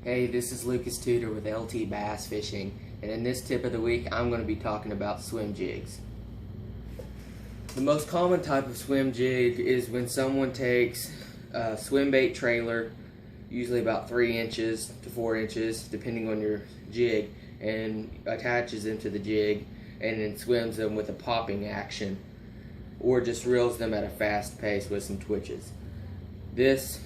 Hey, this is Lucas Tudor with LT Bass Fishing, and in this tip of the week I'm going to be talking about swim jigs. The most common type of swim jig is when someone takes a swim bait trailer, usually about 3 inches to 4 inches depending on your jig, and attaches them to the jig and then swims them with a popping action, or just reels them at a fast pace with some twitches. This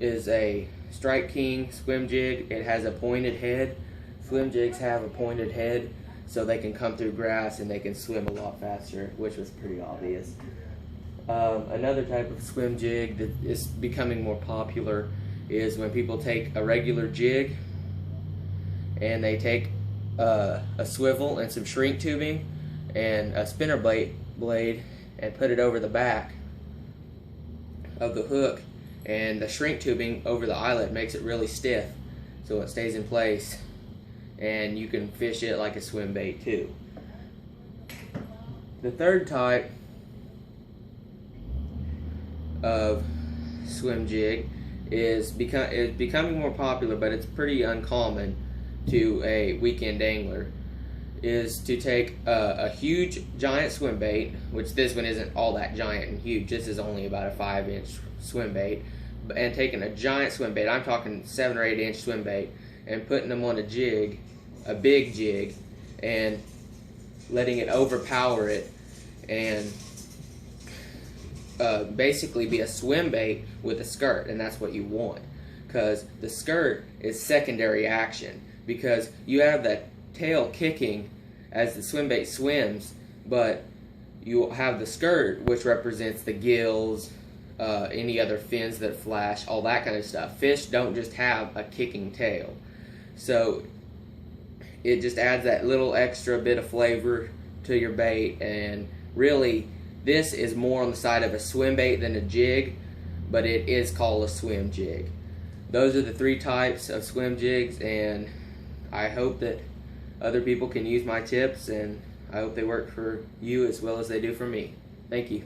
is a Strike King swim jig. It has a pointed head. Swim jigs have a pointed head so they can come through grass and they can swim a lot faster, which was pretty obvious. Another type of swim jig that is becoming more popular is when people take a regular jig and they take a swivel and some shrink tubing and a spinner blade and put it over the back of the hook, and the shrink tubing over the eyelet makes it really stiff so it stays in place, and you can fish it like a swim bait too. The third type of swim jig is becoming more popular, but it's pretty uncommon to a weekend angler, is to take a huge giant swim bait, which this one isn't all that giant and huge, this is only about a 5-inch swim bait, and taking a giant swim bait, I'm talking 7 or 8 inch swim bait, and putting them on a jig, a big jig, and letting it overpower it and basically be a swim bait with a skirt. And that's what you want, because the skirt is secondary action, because you have that tail kicking as the swim bait swims, but you have the skirt, which represents the gills, any other fins that flash, all that kind of stuff. Fish don't just have a kicking tail, so it just adds that little extra bit of flavor to your bait. And really, this is more on the side of a swim bait than a jig, but it is called a swim jig. Those are the 3 types of swim jigs, and I hope that other people can use my tips, and I hope they work for you as well as they do for me. Thank you.